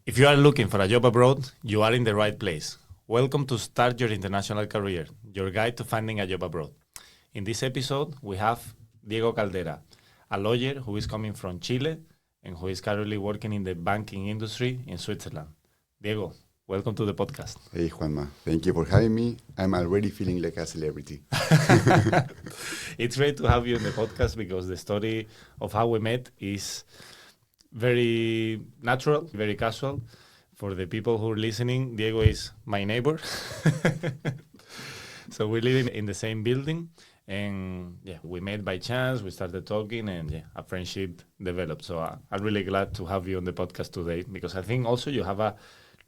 If you are looking for a job abroad, you are in the right place. Welcome to Start Your International Career, your guide to finding a job abroad. In this episode, we have Diego Caldera, a lawyer who is coming from Chile and who is currently working in the banking industry in Switzerland. Diego, welcome to the podcast. Hey, Juanma. Thank you for having me. I'm already feeling like a celebrity. It's great to have you in the podcast because the story of how we met is very natural, very casual. For the people who are listening, Diego is my neighbor. So we live in the same building. And we met by chance, we started talking, and a friendship developed. So I'm really glad to have you on the podcast today because I think also you have a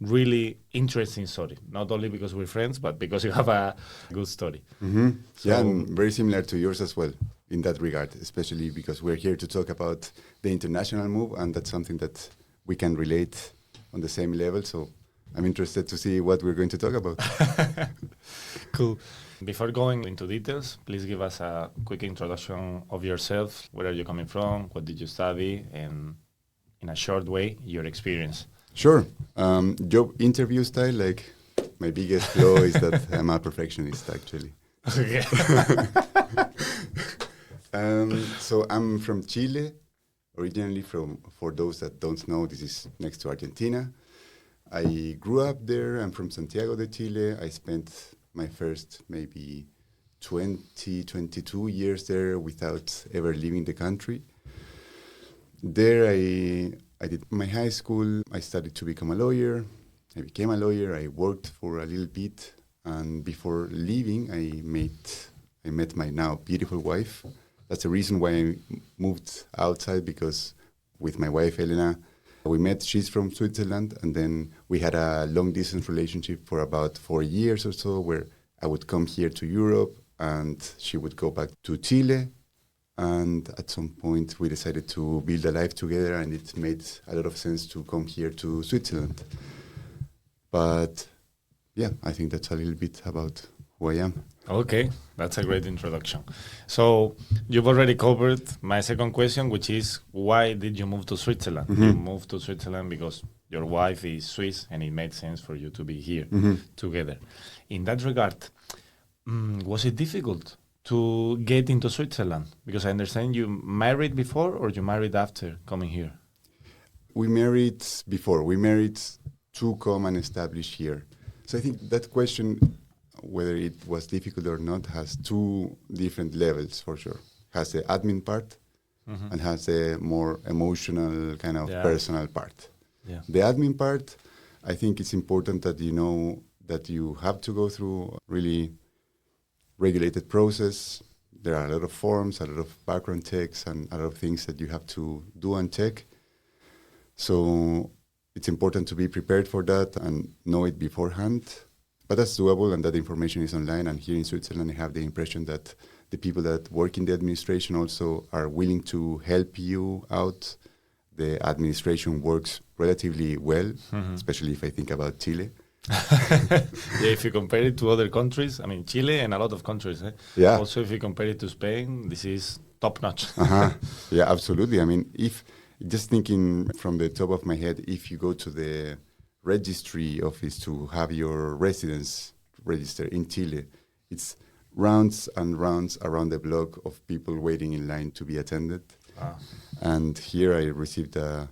really interesting story. Not only because we're friends, but because you have a good story. Mm-hmm. So, and very similar to yours as well in that regard, especially because we're here to talk about the international move, and that's something that we can relate on the same level. So I'm interested to see what we're going to talk about. Cool. Before going into details, please give us a quick introduction of yourself. Where are you coming from? What did you study? And in a short way, your experience. Sure. Job interview style, like my biggest flaw is that I'm a perfectionist, actually. Okay. So I'm from Chile, originally for those that don't know, this is next to Argentina. I grew up there. I'm from Santiago de Chile. I spent my first maybe 22 years there without ever leaving the country. There I did my high school. I studied to become a lawyer. I became a lawyer. I worked for a little bit. And before leaving, I met my now beautiful wife. That's the reason why I moved outside, because with my wife, Elena, we met. She's from Switzerland, and then we had a long-distance relationship for about 4 years or so, where I would come here to Europe, and she would go back to Chile. And at some point, we decided to build a life together, and it made a lot of sense to come here to Switzerland. But yeah, I think that's a little bit about who I am. Okay, that's a great introduction. So you've already covered my second question, which is why did you move to Switzerland? Mm-hmm. You moved to Switzerland because your wife is Swiss and it made sense for you to be here together. In that regard, was it difficult to get into Switzerland? Because I understand you married before or you married after coming here? We married before. We married to come and establish here. So I think that question, whether it was difficult or not, has two different levels for sure. Has the admin part and has the more emotional kind of personal part. Yeah. The admin part, I think it's important that you know that you have to go through a really regulated process. There are a lot of forms, a lot of background checks, and a lot of things that you have to do and check. So it's important to be prepared for that and know it beforehand. But that's doable, and that information is online. And here in Switzerland, I have the impression that the people that work in the administration also are willing to help you out. The administration works relatively well, especially if I think about Chile. If you compare it to other countries, I mean, Chile and a lot of countries. Yeah. Also, if you compare it to Spain, this is top-notch. Yeah, absolutely. I mean, if just thinking from the top of my head, if you go to the registry office to have your residence register in Chile, it's rounds and rounds around the block of people waiting in line to be attended. And here I received a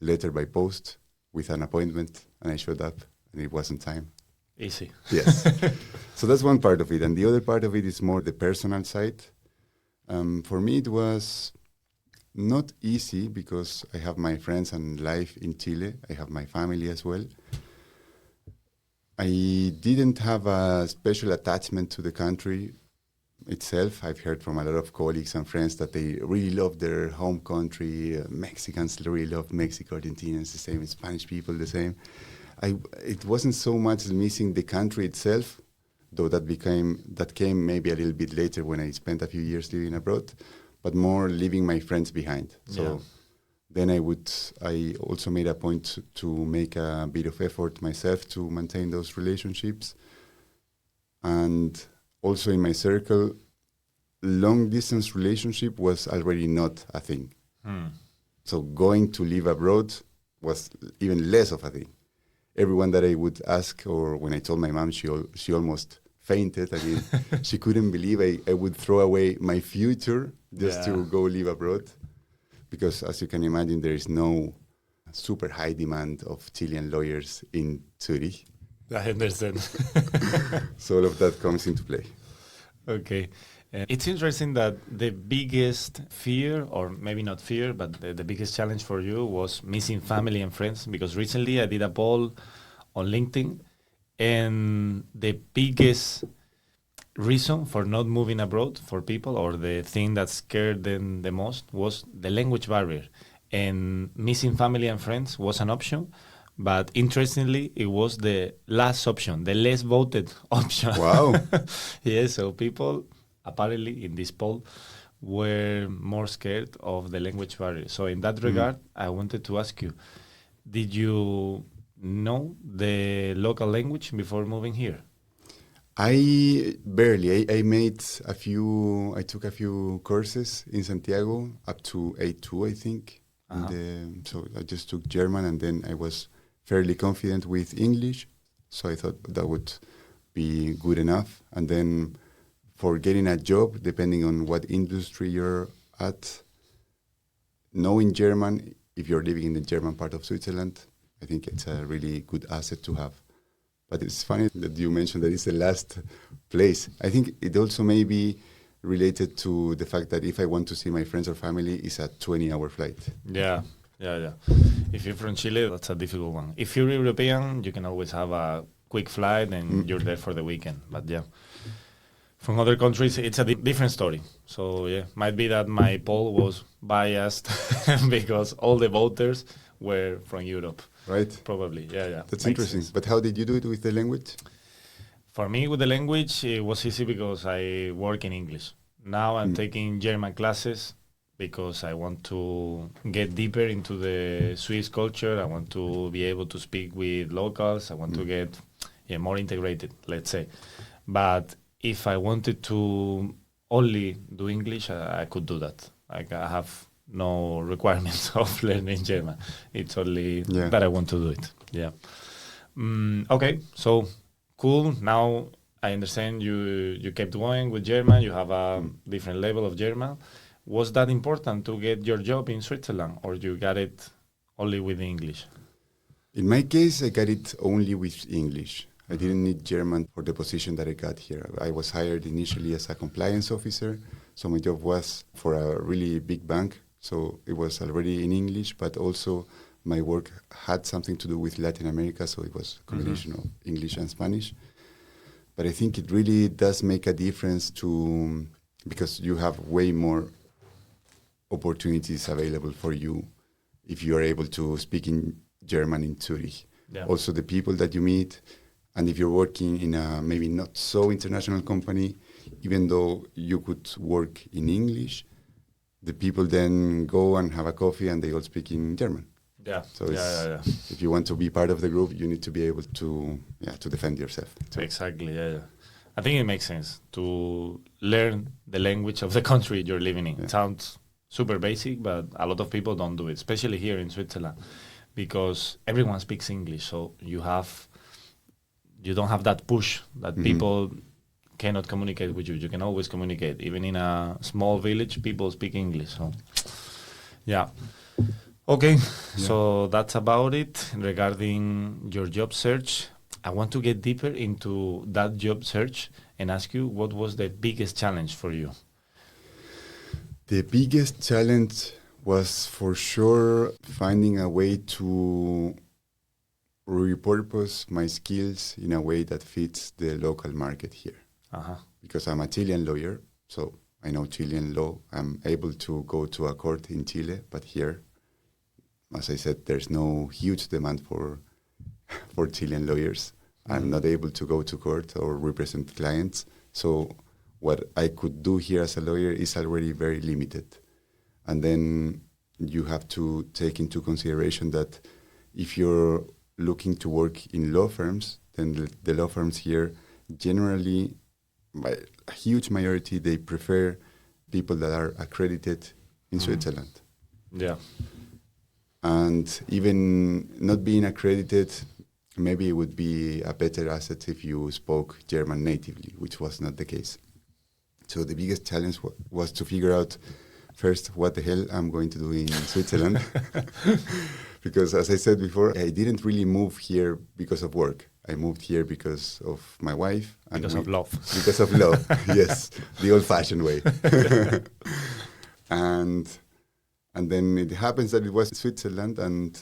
letter by post with an appointment, and I showed up, and it wasn't time. Easy. Yes. So that's one part of it. And the other part of it is more the personal side. For me, it was not easy because I have my friends and life in Chile. I have my family as well. I didn't have a special attachment to the country itself. I've heard from a lot of colleagues and friends that they really love their home country. Mexicans really love Mexico, Argentinians the same, Spanish people the same. It wasn't so much missing the country itself, though that came maybe a little bit later when I spent a few years living abroad, but more leaving my friends behind. So then I also made a point to make a bit of effort myself to maintain those relationships. And also in my circle, long distance relationship was already not a thing. So going to live abroad was even less of a thing. Everyone that I would ask, or when I told my mom, she almost fainted. I mean, she couldn't believe I would throw away my future just to go live abroad. Because as you can imagine, there is no super high demand of Chilean lawyers in Zurich. I understand. So all of that comes into play. Okay. It's interesting that the biggest fear, or maybe not fear, but the biggest challenge for you was missing family and friends. Because recently I did a poll on LinkedIn, and the biggest reason for not moving abroad for people, or the thing that scared them the most, was the language barrier. And missing family and friends was an option. But interestingly, it was the last option, the less voted option. Wow. Yeah, so people apparently in this poll were more scared of the language barrier. So in that regard, I wanted to ask you, did you know the local language before moving here? I barely. I took a few courses in Santiago up to A2, I think. So I just took German, and then I was fairly confident with English. So I thought that would be good enough. And then for getting a job, depending on what industry you're at, knowing German, if you're living in the German part of Switzerland, I think it's a really good asset to have. But it's funny that you mentioned that it's the last place. I think it also may be related to the fact that if I want to see my friends or family, it's a 20-hour flight. Yeah. If you're from Chile, that's a difficult one. If you're European, you can always have a quick flight and you're there for the weekend. But yeah, from other countries, it's a different story. So yeah, might be that my poll was biased because all the voters were from Europe. Right. Probably, yeah. That's interesting. Sense. But how did you do it with the language? For me, with the language, it was easy because I work in English. Now I'm taking German classes because I want to get deeper into the Swiss culture. I want to be able to speak with locals. I want to get more integrated, let's say. But if I wanted to only do English, I could do that. I have no requirements of learning German. It's only that I want to do it. Yeah. Okay, so cool. Now I understand you kept going with German. You have a different level of German. Was that important to get your job in Switzerland, or you got it only with English? In my case, I got it only with English. I didn't need German for the position that I got here. I was hired initially as a compliance officer, so my job was for a really big bank. So it was already in English, but also my work had something to do with Latin America, so it was a combination of English and Spanish. But I think it really does make a difference because you have way more opportunities available for you if you are able to speak in German in Zurich. Yeah. Also the people that you meet, and if you're working in a maybe not so international company, even though you could work in English, the people then go and have a coffee and they all speak in German. Yeah. So if you want to be part of the group, you need to be able to defend yourself. So. Exactly. Yeah. I think it makes sense to learn the language of the country you're living in. Yeah. It sounds super basic, but a lot of people don't do it, especially here in Switzerland, because everyone speaks English. So you don't have that push that people cannot communicate with you. You can always communicate. Even in a small village, people speak English. So, yeah. Okay, so that's about it regarding your job search. I want to get deeper into that job search and ask you, what was the biggest challenge for you? The biggest challenge was for sure finding a way to repurpose my skills in a way that fits the local market here. Because I'm a Chilean lawyer, so I know Chilean law. I'm able to go to a court in Chile, but here, as I said, there's no huge demand for Chilean lawyers. I'm not able to go to court or represent clients. So what I could do here as a lawyer is already very limited. And then you have to take into consideration that if you're looking to work in law firms, then the law firms here generally, by a huge majority, they prefer people that are accredited in Switzerland. Yeah. And even not being accredited, maybe it would be a better asset if you spoke German natively, which was not the case. So the biggest challenge was to figure out first what the hell I'm going to do in Switzerland. Because as I said before, I didn't really move here because of work. I moved here because of my wife. And because of love. Because of love, yes, the old-fashioned way. and then it happens that it was Switzerland, and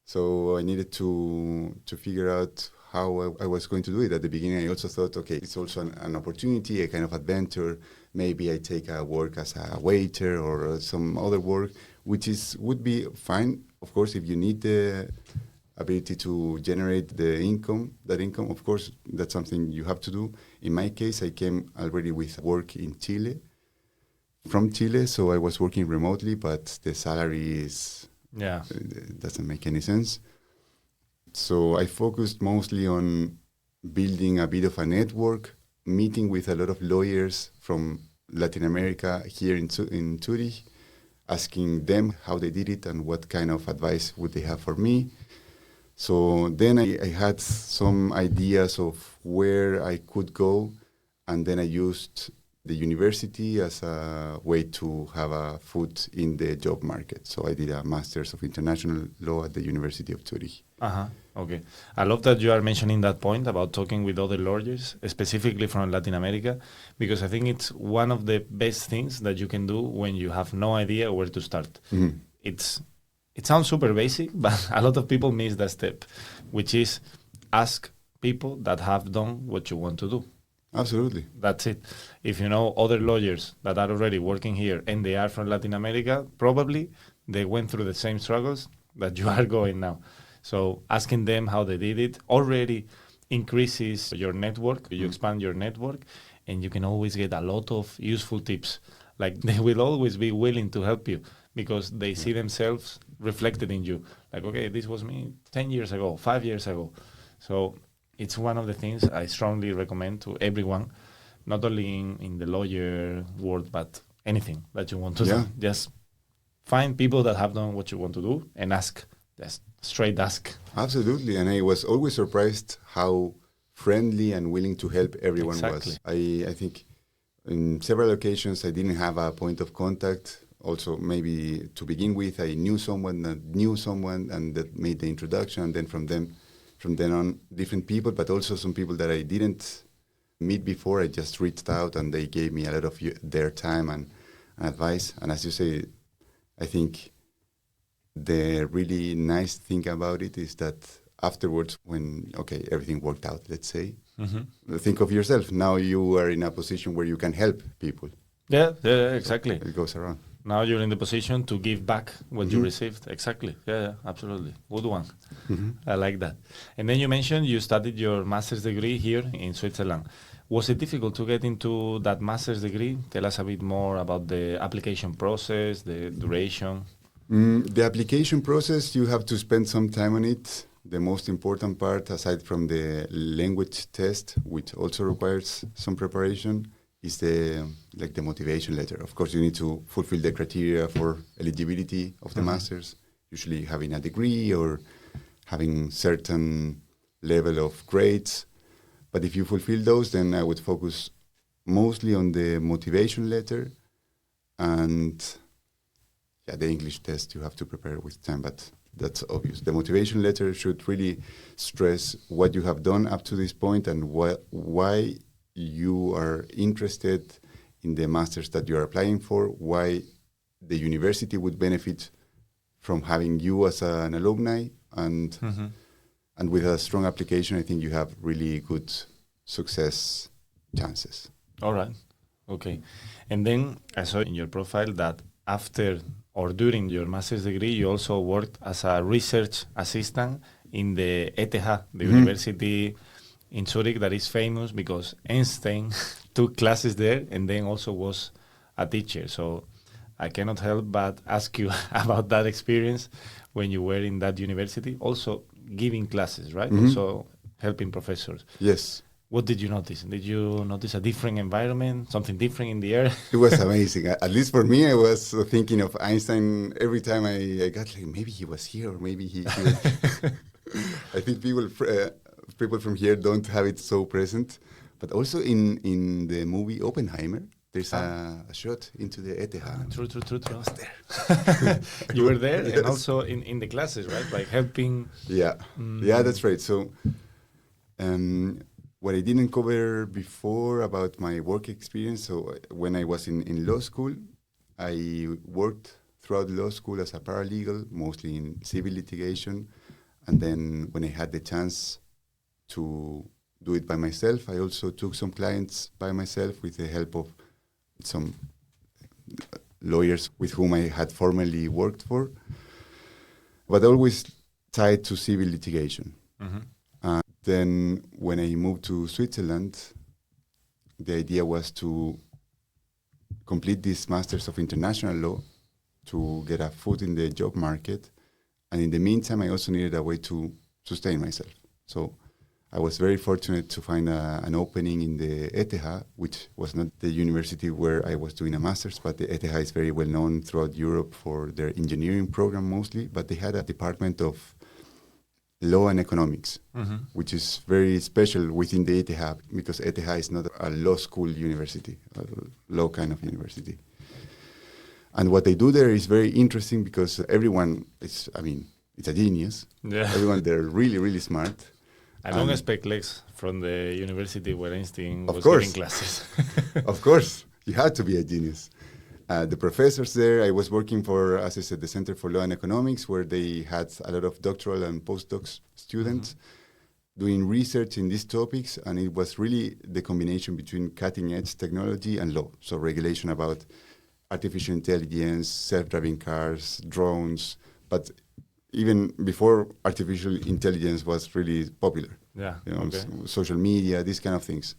so I needed to figure out how I was going to do it. At the beginning, I also thought, okay, it's also an opportunity, a kind of adventure. Maybe I take a work as a waiter or some other work, which would be fine, of course, if you need the ability to generate that income, of course, that's something you have to do. In my case, I came already with work in Chile, from Chile, so I was working remotely, but the salary doesn't make any sense. So I focused mostly on building a bit of a network, meeting with a lot of lawyers from Latin America here in Zurich, asking them how they did it and what kind of advice would they have for me. So then I had some ideas of where I could go, and then I used the university as a way to have a foot in the job market. So I did a Master's of International Law at the University of Zurich. Okay. I love that you are mentioning that point about talking with other lawyers, specifically from Latin America, because I think it's one of the best things that you can do when you have no idea where to start. Mm-hmm. It sounds super basic, but a lot of people miss that step, which is ask people that have done what you want to do. Absolutely. That's it. If you know other lawyers that are already working here and they are from Latin America, probably they went through the same struggles that you are going now. So asking them how they did it already increases your network. You expand your network, and you can always get a lot of useful tips. Like, they will always be willing to help you because they see themselves reflected in you. Like, okay, this was me 10 years ago, 5 years ago. So it's one of the things I strongly recommend to everyone, not only in the lawyer world, but anything that you want to do. Just find people that have done what you want to do and ask. Just straight ask. Absolutely. And I was always surprised how friendly and willing to help everyone was. I think in several occasions I didn't have a point of contact. Also, maybe to begin with, I knew someone that knew someone and that made the introduction. And then from then on, different people, but also some people that I didn't meet before. I just reached out and they gave me a lot of their time and advice. And as you say, I think the really nice thing about it is that afterwards, when, everything worked out, let's say, think of yourself. Now you are in a position where you can help people. Yeah, exactly. So it goes around. Now you're in the position to give back what you received. Exactly. Yeah, absolutely. Good one. I like that. And then you mentioned you studied your master's degree here in Switzerland. Was it difficult to get into that master's degree? Tell us a bit more about the application process, the duration. The application process, you have to spend some time on it. The most important part, aside from the language test, which also requires some preparation, is the motivation letter. Of course, you need to fulfill the criteria for eligibility of the masters, usually having a degree or having certain level of grades. But if you fulfill those, then I would focus mostly on the motivation letter, and the English test you have to prepare with time, but that's obvious. The motivation letter should really stress what you have done up to this point and why you are interested in the masters that you are applying for, why the university would benefit from having you as an alumni, and with a strong application, I think you have really good success chances. All right. Okay. And then I saw in your profile that after or during your master's degree, you also worked as a research assistant in the ETH, the university in Zurich that is famous because Einstein took classes there and then also was a teacher. So I cannot help but ask you about that experience when you were in that university, also giving classes, right? Also helping professors. Yes. What did you notice? Did you notice a different environment, something different in the air? It was amazing. At least for me, I was thinking of Einstein every time I got like, maybe he was here, or maybe he was. I think people from here don't have it so present. But also in the movie Oppenheimer, there's a shot into the ETH. True. I was there. You were there, Yes. and also in the classes, right? Like helping. Yeah, that's right. So what I didn't cover before about my work experience, so when I was in law school, I worked throughout law school as a paralegal, mostly in civil litigation. And then when I had the chance to do it by myself, I also took some clients by myself with the help of some lawyers with whom I had formerly worked for, but always tied to civil litigation. Then when I moved to Switzerland, the idea was to complete this Masters of International Law to get a foot in the job market. And in the meantime, I also needed a way to sustain myself. So I was very fortunate to find an opening in the ETH, which was not the university where I was doing a master's, but the ETH is very well known throughout Europe for their engineering program mostly. But they had a department of law and economics, which is very special within the ETH, because ETH is not a law school university, a law kind of university. And what they do there is very interesting because everyone is, it's a genius. Yeah. Everyone, they're really, really smart. I don't expect less from the university where Einstein Of was course. giving classes. Of course, you had to be a genius. The professors there, I was working for, as I said, the Center for Law and Economics, where they had a lot of doctoral and postdoc students doing research in these topics, and it was really the combination between cutting-edge technology and law. So regulation about artificial intelligence, self-driving cars, drones, but even before artificial intelligence was really popular. Yeah, Social media, these kind of things.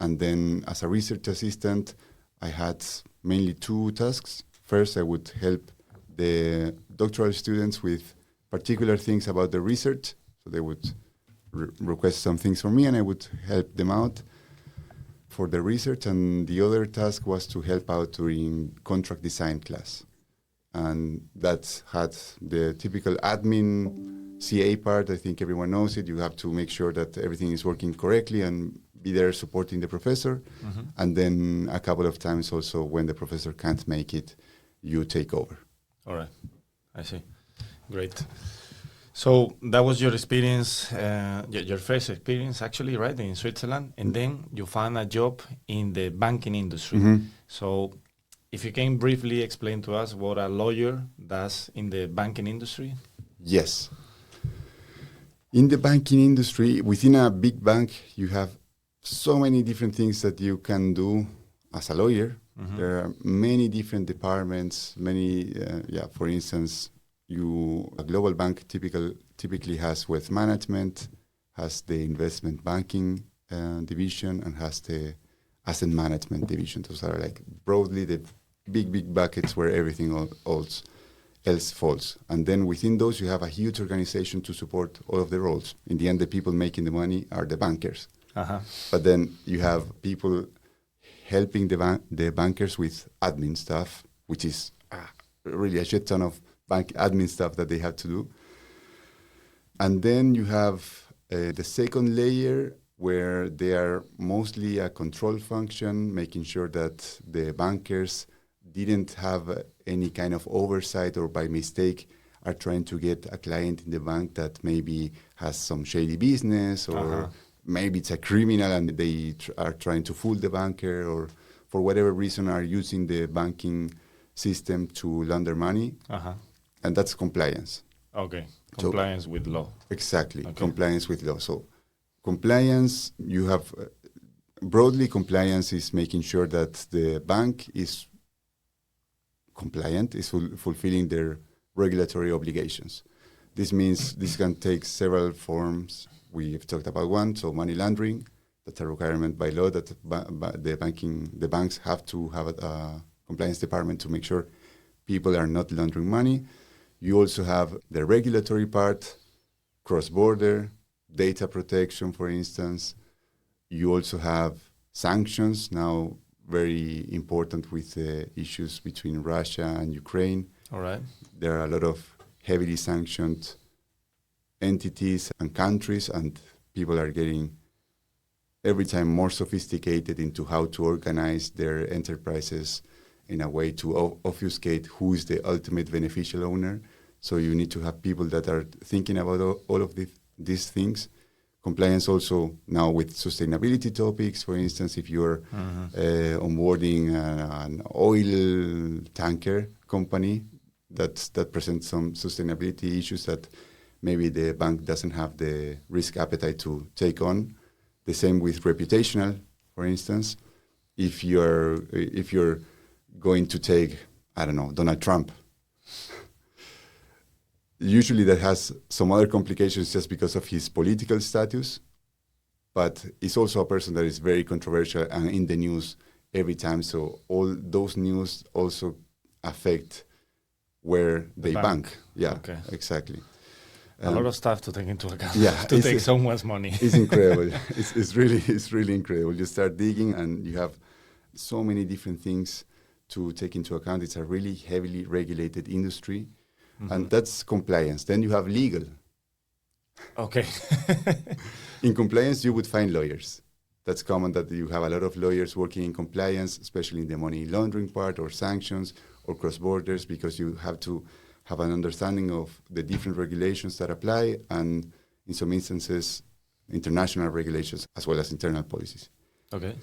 And then as a research assistant, I had mainly two tasks. First, I would help the doctoral students with particular things about the research. So they would request some things from me, and I would help them out for the research. And the other task was to help out during contract design class. And that had the typical admin CA part. I think everyone knows it. You have to make sure that everything is working correctly and be there supporting the professor. And then a couple of times also when the professor can't make it, you take over. All right. I see. Great. So that was your experience, your first experience actually, right, in Switzerland. And then you found a job in the banking industry. So if you can briefly explain to us what a lawyer does in the banking industry. Yes. In the banking industry, within a big bank, you have so many different things that you can do as a lawyer. There are many different departments, for instance, a global bank typically has wealth management, has the investment banking division, and has the asset management division. Those are like broadly the big buckets where everything else falls. And then within those, you have a huge organization to support all of the roles. In the end, the people making the money are the bankers. But then you have people helping the bankers with admin stuff, which is really a shit ton of bank admin stuff that they have to do. And then you have the second layer, where they are mostly a control function, making sure that the bankers didn't have any kind of oversight or by mistake are trying to get a client in the bank that maybe has some shady business or maybe it's a criminal and they are trying to fool the banker, or for whatever reason are using the banking system to launder money. And that's compliance. Okay, compliance with law. Exactly, compliance with law. So compliance, you have, broadly compliance is making sure that the bank is compliant, is fulfilling their regulatory obligations. This means this can take several forms. We've talked about one, so money laundering. That's a requirement by law that the banks have to have a compliance department to make sure people are not laundering money. You also have the regulatory part, cross-border, data protection, for instance, You also have sanctions now, very important with the issues between Russia and Ukraine. All right. There are a lot of heavily sanctioned entities and countries, and people are getting every time more sophisticated into how to organize their enterprises in a way to obfuscate who is the ultimate beneficial owner. So you need to have people that are thinking about all of these things. Compliance also now with sustainability topics. For instance, if you're onboarding an oil tanker company that presents some sustainability issues that maybe the bank doesn't have the risk appetite to take on. The same with reputational, for instance. If you're going to take, I don't know, Donald Trump, usually that has some other complications just because of his political status, but he's also a person that is very controversial and in the news every time. So all those news also affect where they bank. Yeah, okay. Exactly. A lot of stuff to take into account. Yeah, to take someone's money. It's incredible. It's really incredible. You start digging and you have so many different things to take into account. It's a really heavily regulated industry, and that's compliance. Then you have legal. Okay. In compliance, you would find lawyers. That's common that you have a lot of lawyers working in compliance, especially in the money laundering part or sanctions or cross borders, because you have to have an understanding of the different regulations that apply, and in some instances, international regulations as well as internal policies. Okay.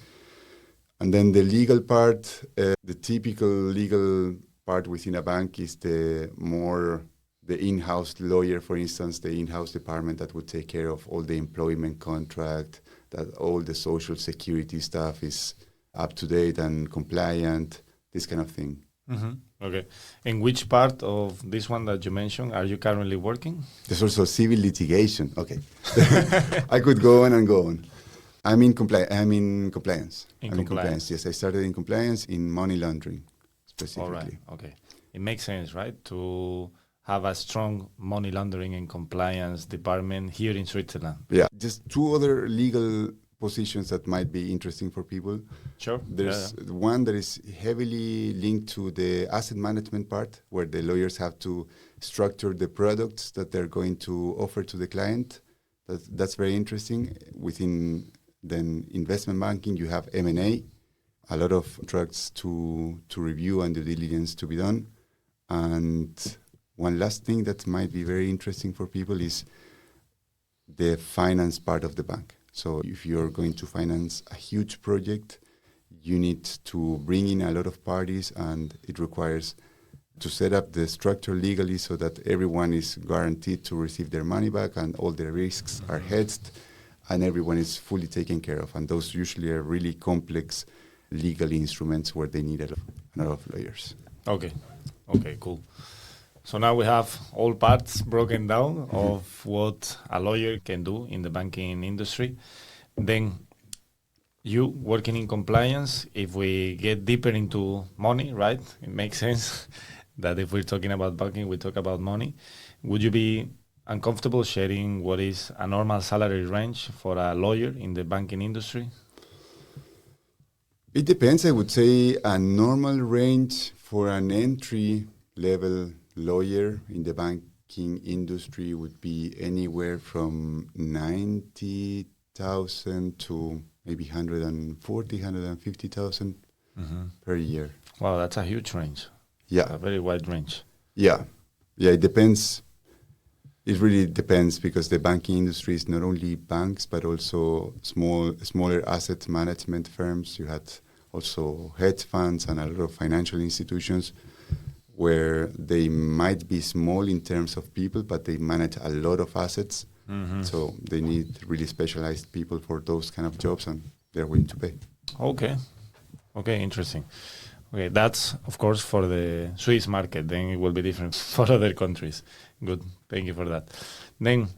And then the legal part, the typical legal part within a bank is the in-house lawyer, for instance, the in-house department that would take care of all the employment contract, that all the social security stuff is up to date and compliant, this kind of thing. Mm-hmm. Okay. In which part of this one that you mentioned are you currently working? There's also civil litigation. Okay. I could go on and go on. I'm in compliance. In compliance. Yes, I started in compliance in money laundering specifically. All right. Okay. It makes sense, right? To have a strong money laundering and compliance department here in Switzerland. Yeah. Just two other legal positions that might be interesting for people. Sure. There's one that is heavily linked to the asset management part, where the lawyers have to structure the products that they're going to offer to the client. That's very interesting. Within then investment banking, you have M&A, a lot of drugs to review and due diligence to be done. And one last thing that might be very interesting for people is the finance part of the bank. So if you're going to finance a huge project, you need to bring in a lot of parties, and it requires to set up the structure legally so that everyone is guaranteed to receive their money back and all their risks are hedged and everyone is fully taken care of. And those usually are really complex legal instruments where they need a lot of lawyers. Okay, cool. So now we have all parts broken down of what a lawyer can do in the banking industry. Then you working in compliance, if we get deeper into money, right? It makes sense that if we're talking about banking, we talk about money. Would you be uncomfortable sharing what is a normal salary range for a lawyer in the banking industry? It depends. I would say a normal range for an entry-level lawyer in the banking industry would be anywhere from 90,000 to maybe 140,000, 150,000 per year. Wow, that's a huge range. Yeah. A very wide range. Yeah, it depends. It really depends, because the banking industry is not only banks, but also smaller asset management firms. You had also hedge funds and a lot of financial institutions where they might be small in terms of people, but they manage a lot of assets. So they need really specialized people for those kind of jobs, and they're willing to pay. Okay, interesting. Okay, that's, of course, for the Swiss market. Then it will be different for other countries. Good, thank you for that. Then,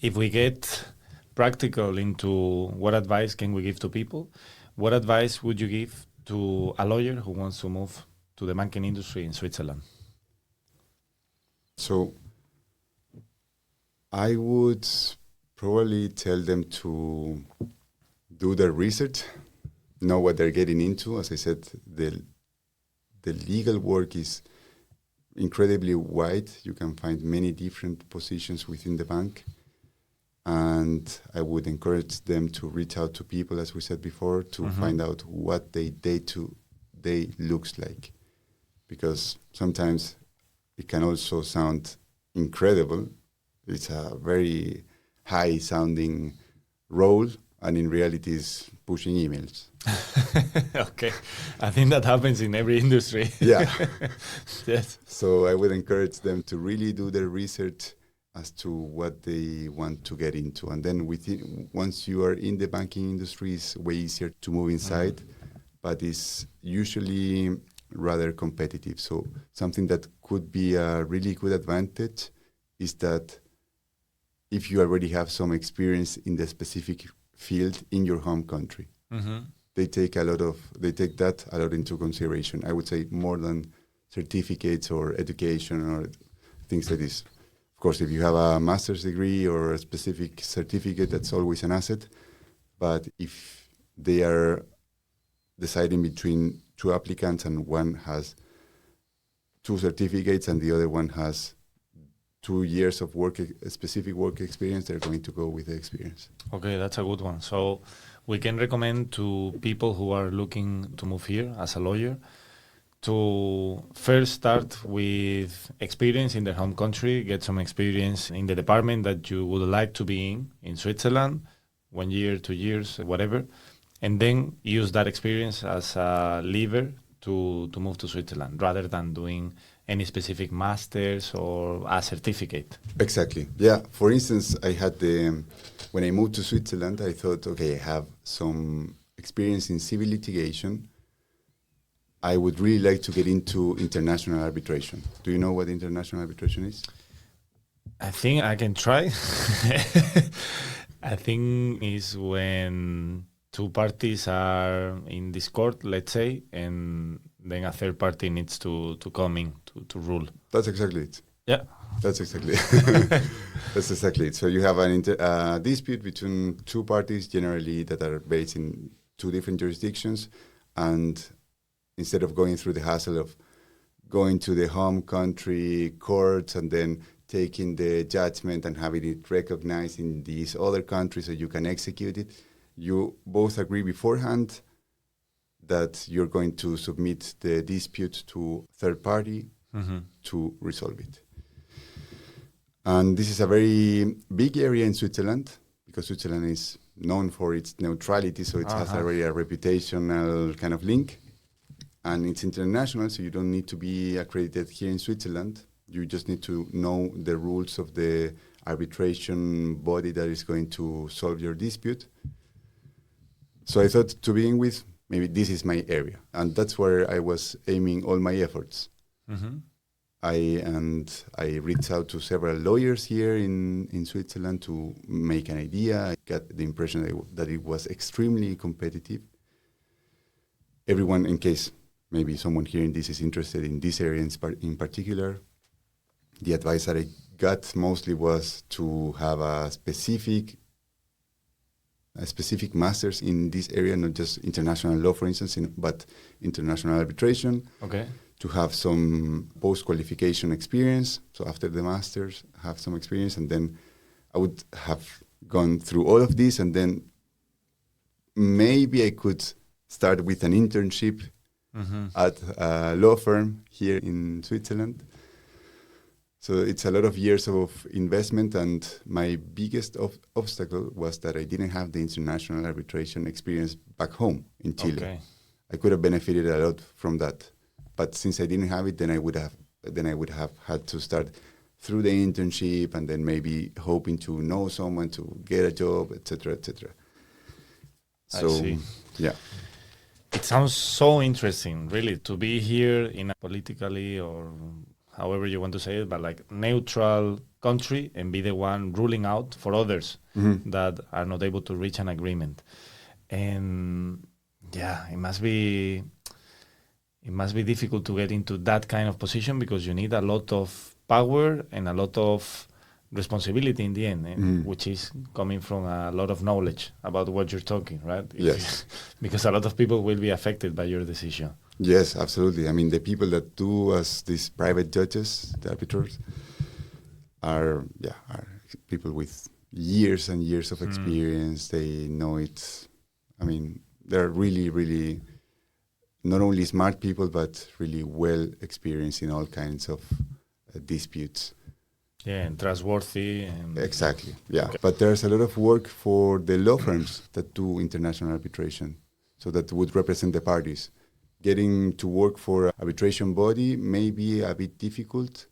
if we get practical into what advice can we give to people, what advice would you give to a lawyer who wants to move to the banking industry in Switzerland? So I would probably tell them to do their research, know what they're getting into. As I said, the legal work is incredibly wide. You can find many different positions within the bank. And I would encourage them to reach out to people, as we said before, to find out what their day-to-day looks like. Because sometimes it can also sound incredible. It's a very high-sounding role, and in reality is pushing emails. Okay. I think that happens in every industry. Yeah. Yes. So I would encourage them to really do their research as to what they want to get into. And then once you are in the banking industry, it's way easier to move inside, but it's usually rather competitive. So something that could be a really good advantage is that if you already have some experience in the specific field in your home country, they take that a lot into consideration. I would say more than certificates or education or things like this. Of course, if you have a master's degree or a specific certificate, that's always an asset. But if they are deciding between two applicants and one has 2 certificates and the other one has 2 years of specific work experience, they're going to go with the experience. Okay, that's a good one. So we can recommend to people who are looking to move here as a lawyer to first start with experience in their home country, get some experience in the department that you would like to be in Switzerland, 1 year, 2 years, whatever, and then use that experience as a lever to move to Switzerland rather than doing any specific masters or a certificate. Exactly. Yeah. For instance, when I moved to Switzerland, I thought, okay, I have some experience in civil litigation. I would really like to get into international arbitration. Do you know what international arbitration is? I think I can try. I think is when 2 parties are in discord, let's say, and then a third party needs to come in to rule. That's exactly it. Yeah. That's exactly That's exactly it. So you have a dispute between 2 parties, generally that are based in 2 different jurisdictions, and instead of going through the hassle of going to the home country courts and then taking the judgment and having it recognized in these other countries so you can execute it, you both agree beforehand that you're going to submit the dispute to third party to resolve it. And this is a very big area in Switzerland, because Switzerland is known for its neutrality, so it has already a reputational kind of link. And it's international, so you don't need to be accredited here in Switzerland. You just need to know the rules of the arbitration body that is going to solve your dispute. So I thought, to begin with, maybe this is my area. And that's where I was aiming all my efforts. I reached out to several lawyers here in Switzerland to make an idea. I got the impression that it was extremely competitive. Everyone, in case maybe someone hearing this is interested in this area in particular, the advice that I got mostly was to have a specific master's in this area, not just international law, for instance, but international arbitration. Okay. To have some post-qualification experience. So after the master's, have some experience, and then I would have gone through all of this, and then maybe I could start with an internship at a law firm here in Switzerland. So it's a lot of years of investment, and my biggest obstacle was that I didn't have the international arbitration experience back home in Chile. Okay. I could have benefited a lot from that. But since I didn't have it, then I would have had to start through the internship, and then maybe hoping to know someone to get a job, etc., etc. So, I see. Yeah. It sounds so interesting, really, to be here in a politically, or however you want to say it, but like neutral country and be the one ruling out for others that are not able to reach an agreement. And yeah, it must be difficult to get into that kind of position, because you need a lot of power and a lot of responsibility in the end, and which is coming from a lot of knowledge about what you're talking, right? Yes. Because a lot of people will be affected by your decision. Yes, absolutely. I mean, the people that do as these private judges, the arbiters, are people with years and years of experience. They know it. I mean, they're really, really not only smart people, but really well experienced in all kinds of disputes. Yeah, and trustworthy. And Exactly, yeah. Okay. But there's a lot of work for the law firms that do international arbitration, so that would represent the parties. Getting to work for an arbitration body may be a bit difficult.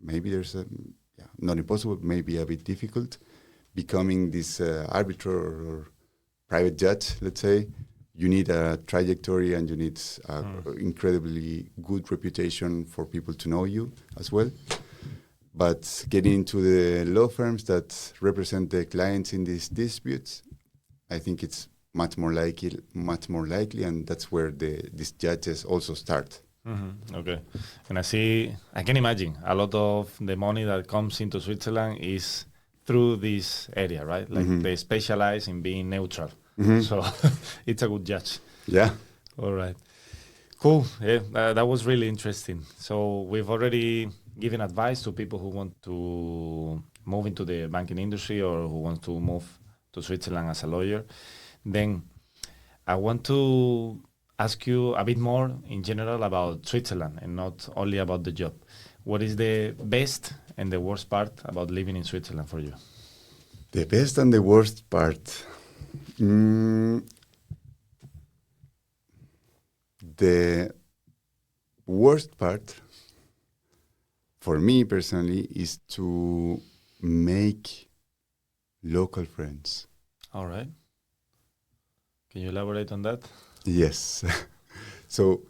Maybe not impossible, maybe a bit difficult. Becoming this arbiter or private judge, let's say, you need a trajectory and you need incredibly good reputation for people to know you as well. But getting into the law firms that represent the clients in these disputes, I think it's much more likely, and that's where these judges also start. Okay. And I can imagine a lot of the money that comes into Switzerland is through this area, right? Like they specialize in being neutral. So it's a good judge. Yeah. All right. Cool. Yeah, that was really interesting. So we've already given advice to people who want to move into the banking industry or who want to move to Switzerland as a lawyer. Then I want to ask you a bit more in general about Switzerland and not only about the job. What is the best and the worst part about living in Switzerland for you? The best and the worst part. The worst part for me personally is to make local friends. All right. Can you elaborate on that? Yes. So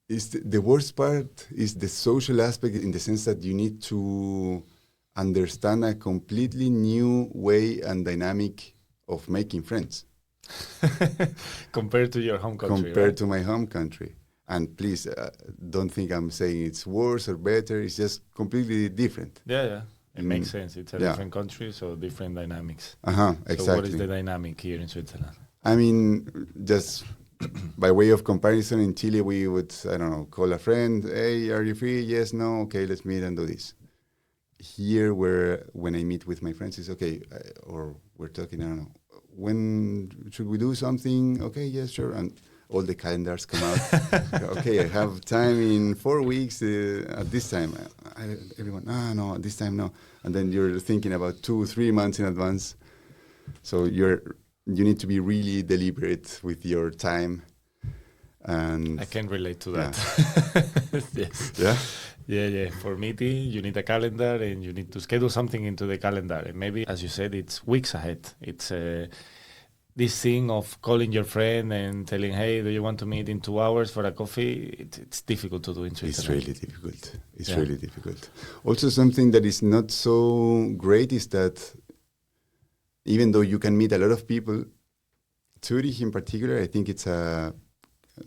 the worst part is the social aspect, in the sense that you need to understand a completely new way and dynamic of making friends. Compared to your home country, Compared right? to my home country. And please, don't think I'm saying it's worse or better. It's just completely different. Yeah. It makes sense. It's a different country, so different dynamics. Exactly. So what is the dynamic here in Switzerland? I mean, just by way of comparison, in Chile, we would, call a friend. Hey, are you free? Yes, no. Okay, let's meet and do this. Here, when I meet with my friends, it's okay. Or we're talking, I don't know, when should we do something? Okay, yes, sure. And all the calendars come out. Okay, I have time in 4 weeks at this time. Everyone, no, at this time, no. And then you're thinking about 2-3 months in advance. So you need to be really deliberate with your time. And I can relate to that. Yes. Yeah? Yeah. For meeting, you need a calendar and you need to schedule something into the calendar. And maybe, as you said, it's weeks ahead. It's this thing of calling your friend and telling, hey, do you want to meet in 2 hours for a coffee? It's difficult to do in Switzerland. It's really difficult. Also, something that is not so great is that even though you can meet a lot of people, Zurich in particular, I think it's a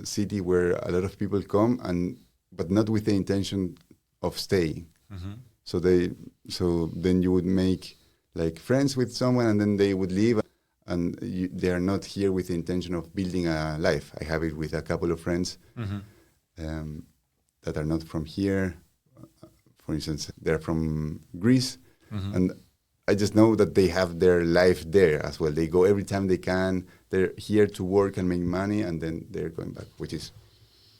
city where a lot of people come, but not with the intention of staying. So then you would make like friends with someone, and then they would leave, and they are not here with the intention of building a life. I have it with a couple of friends that are not from here. For instance, they're from Greece, and I just know that they have their life there as well. They go every time they can. They're here to work and make money, and then they're going back, which is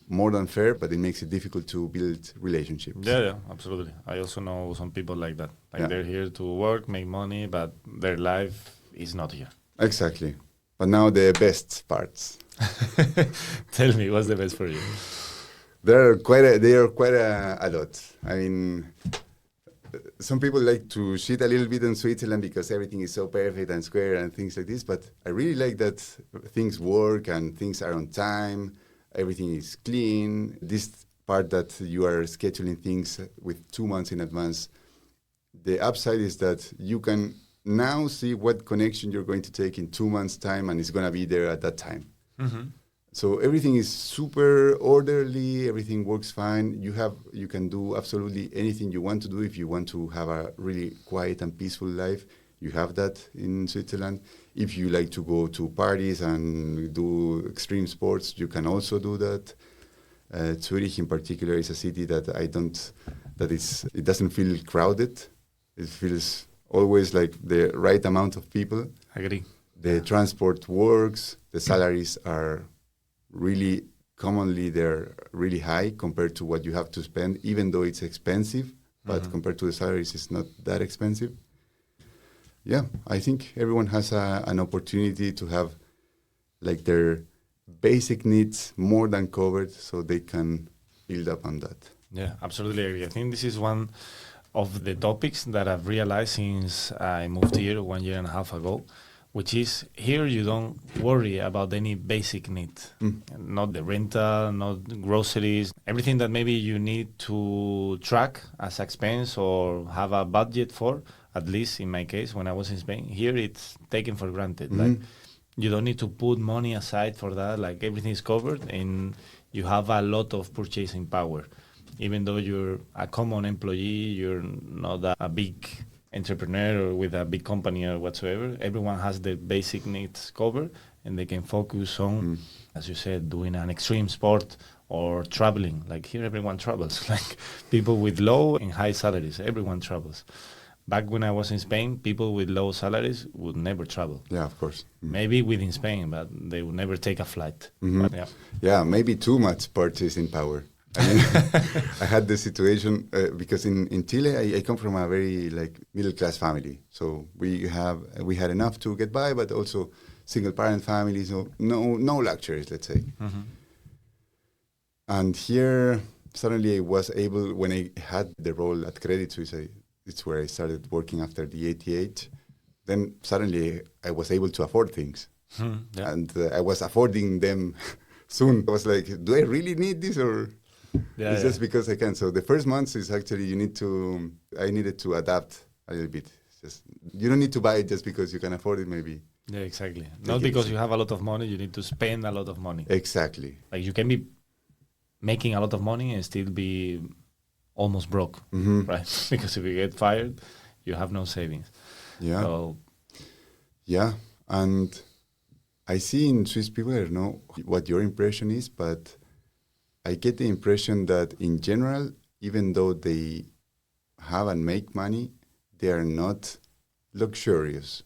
more than fair, but it makes it difficult to build relationships. Yeah, absolutely. I also know some people like that. They're here to work, make money, but their life is not here. Exactly. But now the best parts. Tell me, what's the best for you? They are quite a lot. I mean, some people like to shit a little bit on Switzerland because everything is so perfect and square and things like this, but I really like that things work and things are on time, everything is clean. This part that you are scheduling things with 2 months in advance, the upside is that you can now see what connection you're going to take in 2 months' time, and it's going to be there at that time. So everything is super orderly. Everything works fine. You can do absolutely anything you want to do. If you want to have a really quiet and peaceful life, you have that in Switzerland. If you like to go to parties and do extreme sports, you can also do that. Zurich in particular is a city that it doesn't feel crowded. It feels always like the right amount of people. I agree. The transport works. The salaries are really commonly they're really high compared to what you have to spend, even though it's expensive. But compared to the salaries, it's not that expensive. Yeah, I think everyone has an opportunity to have like their basic needs more than covered, so they can build up on that. Yeah, absolutely agree. I think this is one of the topics that I've realized since I moved here 1.5 years ago, which is here you don't worry about any basic need, not the rental, not groceries, everything that maybe you need to track as expense or have a budget for. At least in my case, when I was in Spain, here it's taken for granted. Like you don't need to put money aside for that. Like everything is covered, and you have a lot of purchasing power. Even though you're a common employee, you're not a big entrepreneur or with a big company or whatsoever. Everyone has the basic needs covered, and they can focus on, as you said, doing an extreme sport or traveling. Like here, everyone travels. Like people with low and high salaries, everyone travels. Back when I was in Spain, people with low salaries would never travel. Yeah, of course. Maybe within Spain, but they would never take a flight. But Yeah, maybe too much purchasing power. I mean, I had the situation because in Chile, I come from a very like middle class family. So we had enough to get by, but also single parent families. So no luxuries, let's say. And here, suddenly I was able, when I had the role at Credit Suisse, it's where I started working after the 88. Then suddenly I was able to afford things. And I was affording them soon. I was like, do I really need this or it's just because I can? So the first months is actually I needed to adapt a little bit. It's just, you don't need to buy it just because you can afford it maybe. Yeah, exactly. Not because you have a lot of money, you need to spend a lot of money. Exactly. Like you can be making a lot of money and still be almost broke, right? Because if you get fired, you have no savings. Yeah. So, yeah. And I see in Swiss people, I don't know what your impression is, but I get the impression that in general, even though they have and make money, they are not luxurious.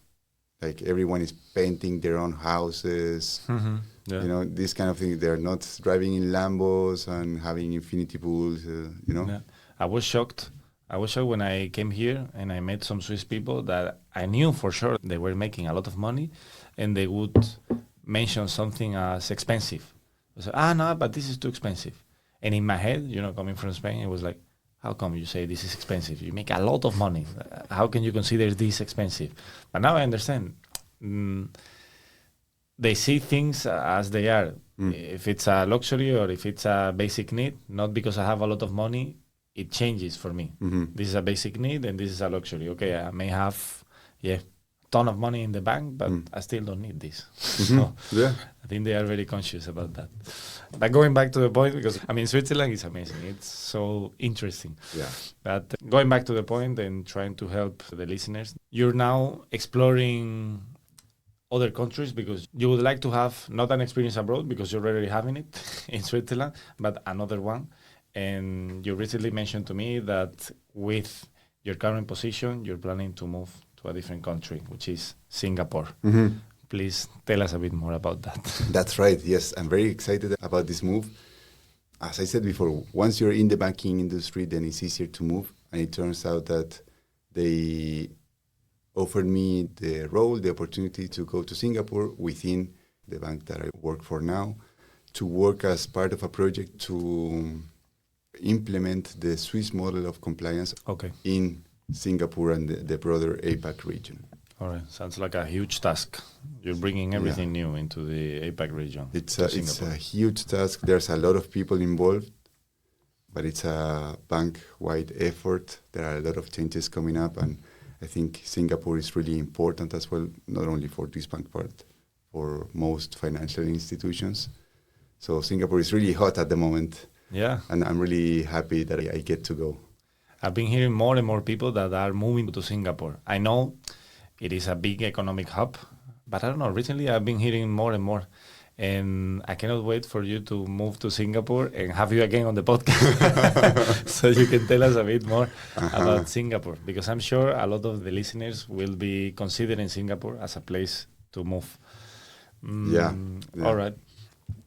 Like everyone is painting their own houses, yeah. you know, this kind of thing. They're not driving in Lambos and having infinity pools, you know. Yeah. I was shocked when I came here and I met some Swiss people that I knew for sure they were making a lot of money, and they would mention something as expensive. I said, no, but this is too expensive. And in my head, you know, coming from Spain, it was like, how come you say this is expensive? You make a lot of money. How can you consider this expensive? But now I understand. They see things as they are. If it's a luxury or if it's a basic need, not because I have a lot of money, it changes for me. This is a basic need and this is a luxury. Okay, I may have, a ton of money in the bank, but I still don't need this. So I think they are very conscious about that. But going back to the point, because I mean, Switzerland is amazing. It's so interesting. Yeah. But going back to the point and trying to help the listeners, you're now exploring other countries because you would like to have not an experience abroad because you're already having it in Switzerland, but another one. And you recently mentioned to me that with your current position, you're planning to move to a different country, which is Singapore. Please tell us a bit more about that. That's right. Yes, I'm very excited about this move. As I said before, once you're in the banking industry, then it's easier to move. And it turns out that they offered me the opportunity to go to Singapore within the bank that I work for now, to work as part of a project to implement the Swiss model of compliance in Singapore and the broader APAC region. All right. Sounds like a huge task. You're bringing everything new into the APAC region. It's a huge task. There's a lot of people involved, but it's a bank-wide effort. There are a lot of changes coming up, and I think Singapore is really important as well, not only for this bank part, for most financial institutions. So Singapore is really hot at the moment. Yeah. And I'm really happy that I get to go. I've been hearing more and more people that are moving to Singapore. I know it is a big economic hub, but I don't know, recently I've been hearing more and more. And I cannot wait for you to move to Singapore and have you again on the podcast so you can tell us a bit more about Singapore. Because I'm sure a lot of the listeners will be considering Singapore as a place to move. Yeah. All right.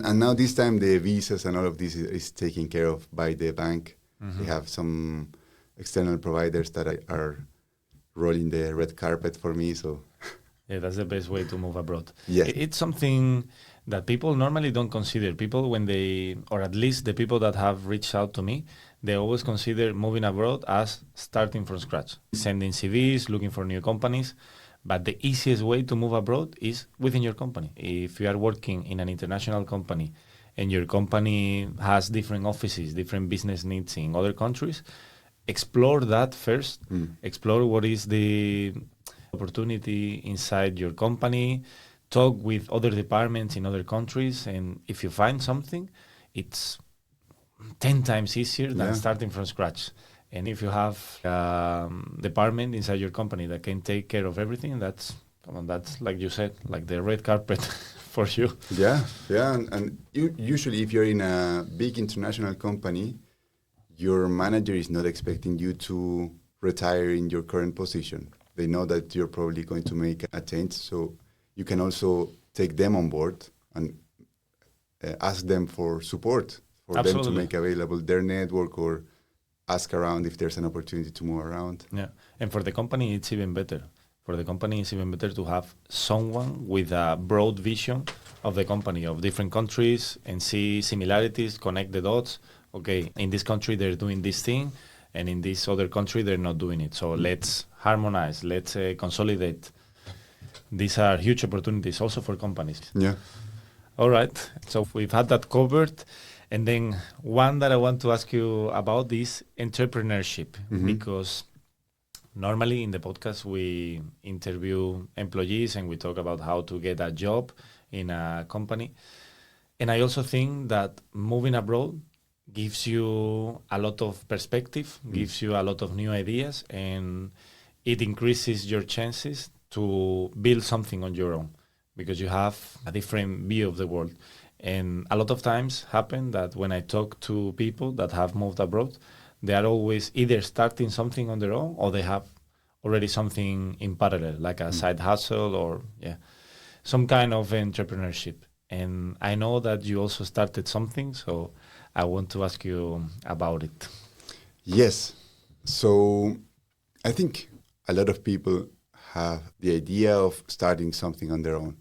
And now this time the visas and all of this is taken care of by the bank. They have some external providers that are rolling the red carpet for me. So yeah, that's the best way to move abroad. Yes. It's something that people normally don't consider. People, when they, or at least the people that have reached out to me, they always consider moving abroad as starting from scratch, sending CVs, looking for new companies. But the easiest way to move abroad is within your company. If you are working in an international company and your company has different offices, different business needs in other countries, explore that first. Explore what is the opportunity inside your company. Talk with other departments in other countries. And if you find something, it's 10 times easier than starting from scratch. And if you have a department inside your company that can take care of everything, that's like you said, like the red carpet for you. Yeah. And usually if you're in a big international company, your manager is not expecting you to retire in your current position. They know that you're probably going to make a change. So you can also take them on board and ask them for support for them to make available their network or ask around if there's an opportunity to move around. Yeah, and for the company, it's even better. For the company, it's even better to have someone with a broad vision of the company, of different countries, and see similarities, connect the dots. Okay, in this country, they're doing this thing, and in this other country, they're not doing it. So let's harmonize, let's consolidate. These are huge opportunities also for companies. Yeah. All right, so we've had that covered. And then one that I want to ask you about is entrepreneurship, because normally in the podcast we interview employees and we talk about how to get a job in a company. And I also think that moving abroad gives you a lot of perspective, gives you a lot of new ideas, and it increases your chances to build something on your own because you have a different view of the world. And a lot of times happen that when I talk to people that have moved abroad, they are always either starting something on their own or they have already something in parallel, like a side hustle or some kind of entrepreneurship. And I know that you also started something, so I want to ask you about it. Yes. So I think a lot of people have the idea of starting something on their own.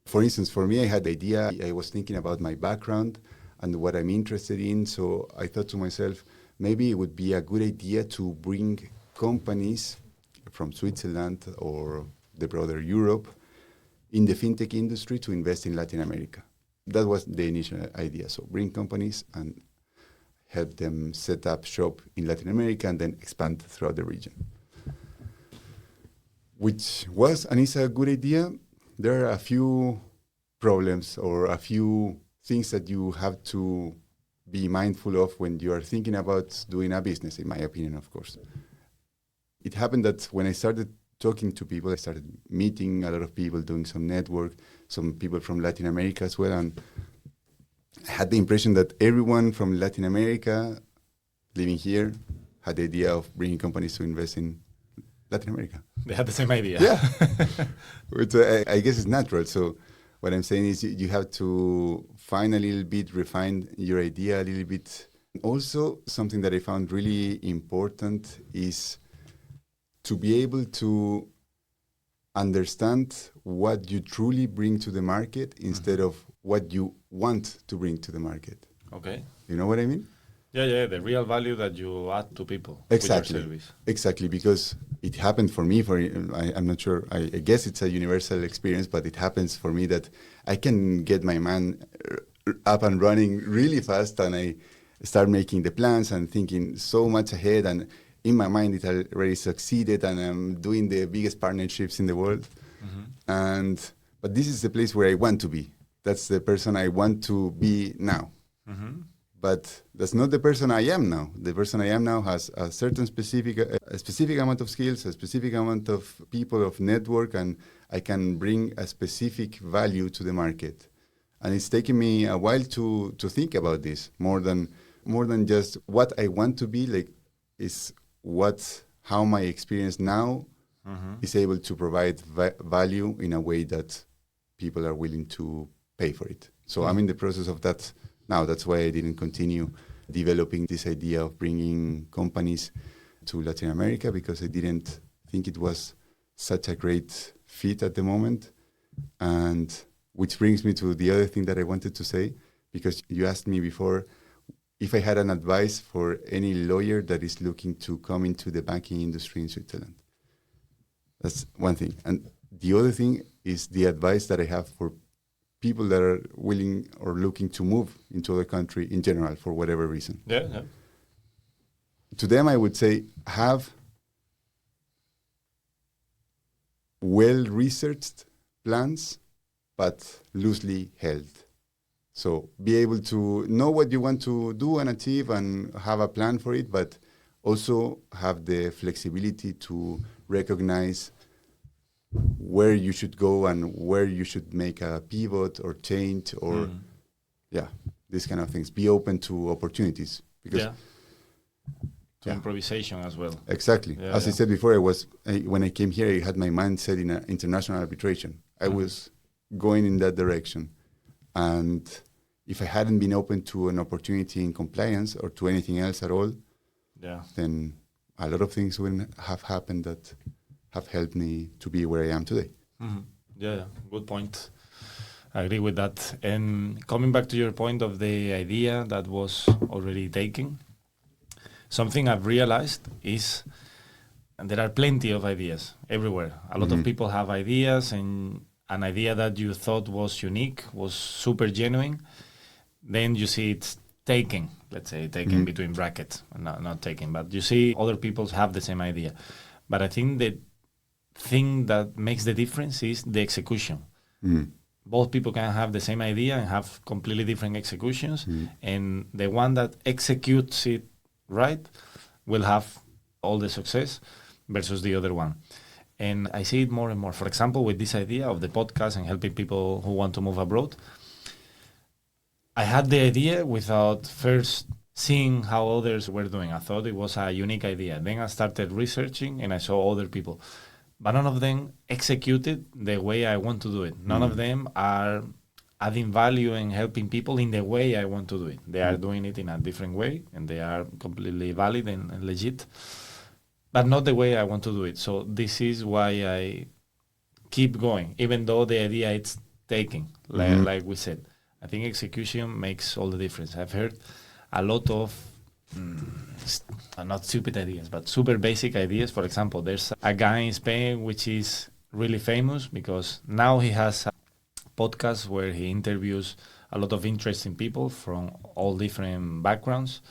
For instance, for me, I had the idea, I was thinking about my background and what I'm interested in. So I thought to myself, maybe it would be a good idea to bring companies from Switzerland or the broader Europe in the fintech industry to invest in Latin America. That was the initial idea. So bring companies and help them set up shop in Latin America and then expand throughout the region. Which was and is a good idea. There are a few problems or a few things that you have to be mindful of when you are thinking about doing a business, in my opinion, of course. It happened that when I started talking to people, I started meeting a lot of people, doing some network, some people from Latin America as well, and I had the impression that everyone from Latin America living here had the idea of bringing companies to invest in Latin America. They had the same idea. Yeah, which I guess is natural. So what I'm saying is you have to find a little bit, refine your idea a little bit. Also, something that I found really important is to be able to understand what you truly bring to the market instead of what you want to bring to the market. Okay. You know what I mean? Yeah, the real value that you add to people Exactly. with your service. Exactly, because it happened for me. I'm not sure. I guess it's a universal experience, but it happens for me that I can get my man up and running really fast, and I start making the plans and thinking so much ahead, and in my mind it already succeeded, and I'm doing the biggest partnerships in the world. But this is the place where I want to be. that's the person I want to be now. Mm-hmm. But that's not the person I am now. The person I am now has a certain specific amount of skills, a specific amount of people, of network, and I can bring a specific value to the market. And it's taken me a while to think about this more than just what I want to be. Like, is how my experience now is able to provide value in a way that people are willing to pay for it. So I'm in the process of that now. That's why I didn't continue developing this idea of bringing companies to Latin America, because I didn't think it was such a great fit at the moment. And which brings me to the other thing that I wanted to say, because you asked me before if I had an advice for any lawyer that is looking to come into the banking industry in Switzerland. That's one thing. And the other thing is the advice that I have for people that are willing or looking to move into other country in general for whatever reason. Yeah. To them, I would say have well-researched plans, but loosely held. So be able to know what you want to do and achieve and have a plan for it, but also have the flexibility to recognize where you should go and where you should make a pivot or change or, these kind of things. Be open to opportunities. Because improvisation as well. Exactly. As I said before, when I came here, I had my mind set in international arbitration. I was going in that direction. And if I hadn't been open to an opportunity in compliance or to anything else at all, then a lot of things wouldn't have happened that have helped me to be where I am today. Mm-hmm. Yeah, good point. I agree with that. And coming back to your point of the idea that was already taken, something I've realized is, and there are plenty of ideas everywhere. A lot of people have ideas, and an idea that you thought was unique, was super genuine, then you see it's taken, let's say taken between brackets, not taken, but you see other people have the same idea. But I think the thing that makes the difference is the execution. Both people can have the same idea and have completely different executions, and the one that executes it right will have all the success versus the other one. And I see it more and more. For example, with this idea of the podcast and helping people who want to move abroad, I had the idea without first seeing how others were doing. I thought it was a unique idea. Then I started researching and I saw other people. But none of them executed the way I want to do it. None of them are adding value and helping people in the way I want to do it. They are doing it in a different way, and they are completely valid and legit, but not the way I want to do it. So this is why I keep going, even though the idea it's taking, like we said. I think execution makes all the difference. I've heard a lot of not stupid ideas, but super basic ideas. For example, there's a guy in Spain which is really famous because now he has a podcast where he interviews a lot of interesting people from all different backgrounds.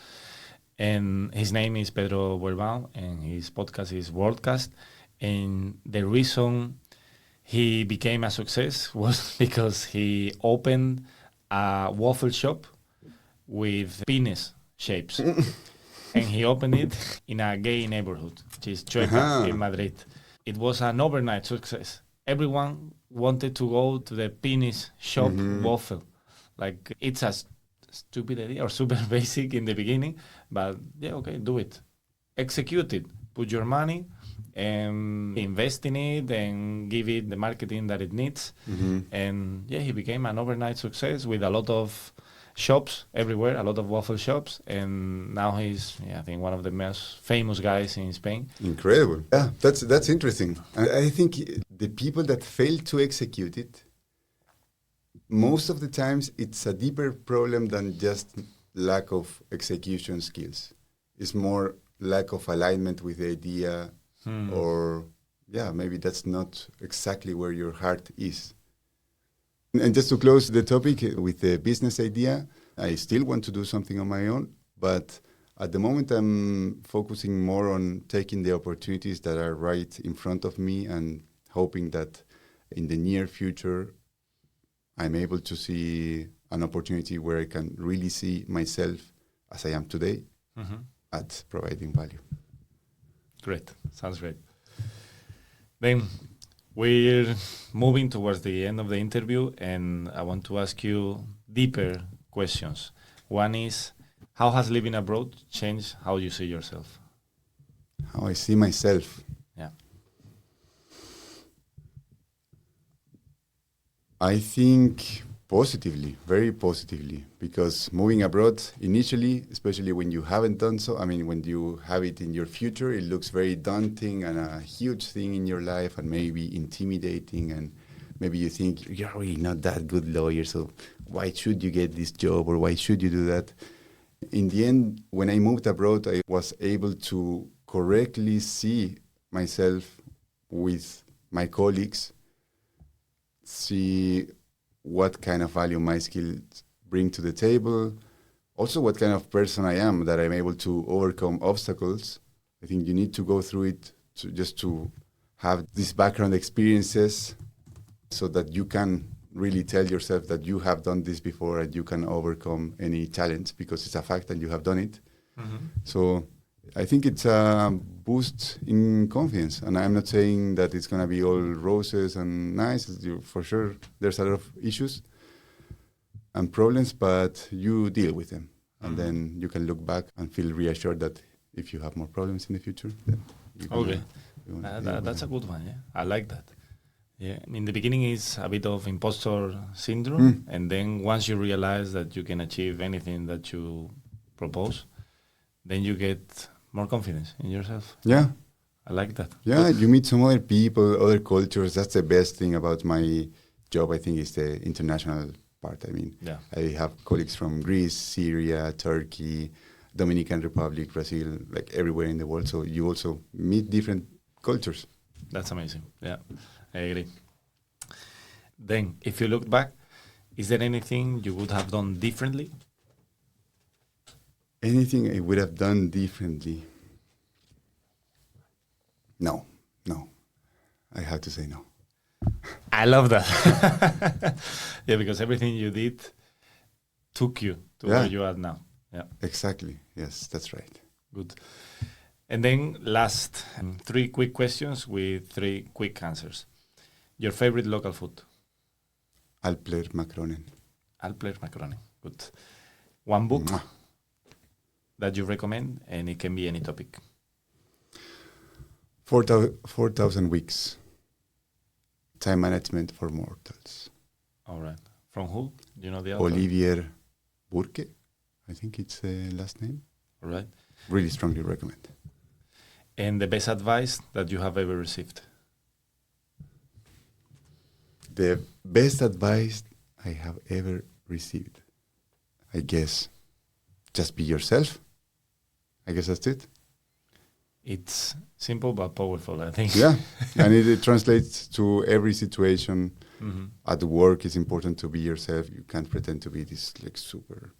And his name is Pedro Buerbau, and his podcast is Worldcast. And the reason he became a success was because he opened a waffle shop with penis shapes. And he opened it in a gay neighborhood, which is Chueca in Madrid. It was an overnight success. Everyone wanted to go to the penis shop waffle. Like, it's a stupid idea or super basic in the beginning, but do it. Execute it. Put your money and invest in it and give it the marketing that it needs. And he became an overnight success with a lot of shops everywhere, a lot of waffle shops, and now he's, I think, one of the most famous guys in Spain. Incredible. Yeah, that's interesting. I think the people that fail to execute it, most of the times it's a deeper problem than just lack of execution skills. It's more lack of alignment with the idea, or maybe that's not exactly where your heart is. And just to close the topic with the business idea, I still want to do something on my own, but at the moment I'm focusing more on taking the opportunities that are right in front of me and hoping that in the near future I'm able to see an opportunity where I can really see myself as I am today at providing value. Great. Sounds great. Then we're moving towards the end of the interview, and I want to ask you deeper questions. One is, how has living abroad changed how you see yourself? How I see myself. Yeah. I think positively, very positively, because moving abroad initially, especially when you haven't done so, I mean, when you have it in your future, it looks very daunting and a huge thing in your life and maybe intimidating, and maybe you think you're really not that good lawyer, so why should you get this job or why should you do that? In the end, when I moved abroad, I was able to correctly see myself with my colleagues, see what kind of value my skills bring to the table, also what kind of person I am, that I'm able to overcome obstacles. I think you need to go through it to have these background experiences so that you can really tell yourself that you have done this before and you can overcome any challenge because it's a fact and you have done it. So I think it's a boost in confidence, and I'm not saying that it's going to be all roses and nice. For sure, there's a lot of issues and problems, but you deal with them, and then you can look back and feel reassured that if you have more problems in the future, then you can That's a good one. Yeah, I like that. Yeah, in the beginning, it's a bit of imposter syndrome, and then once you realize that you can achieve anything that you propose, then you get more confidence in yourself. Yeah. I like that. Yeah, you meet some other people, other cultures. That's the best thing about my job, I think, is the international part. I mean, I have colleagues from Greece, Syria, Turkey, Dominican Republic, Brazil, like everywhere in the world. So you also meet different cultures. That's amazing. Yeah, I agree. Then, if you look back, is there anything you would have done differently? Anything I would have done differently? No. I have to say no. I love that. Yeah, because everything you did took you to where you are now. Yeah. Exactly. Yes, that's right. Good. And then last, 3 quick questions with 3 quick answers. Your favorite local food? Alpler Macronen. Alpler Macronen. Good. One book that you recommend, and it can be any topic. 4,000 Weeks. Time Management for Mortals. All right. From who? Do you know the author? Olivier Burke, I think it's the last name. All right. Really strongly recommend. And the best advice that you have ever received? The best advice I have ever received, I guess, just be yourself. I guess that's it. It's simple but powerful, I think. Yeah, and it translates to every situation. At work, it's important to be yourself. You can't pretend to be this like super.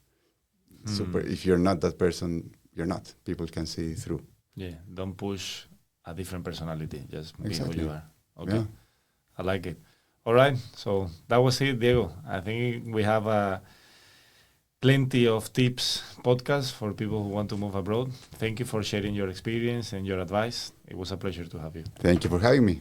If you're not that person, you're not. People can see through. Yeah, don't push a different personality. Just be Exactly. who you are. Okay, Yeah. I like it. All right, so that was it, Diego. I think we have plenty of tips podcast for people who want to move abroad. Thank you for sharing your experience and your advice. It was a pleasure to have you. Thank you for having me.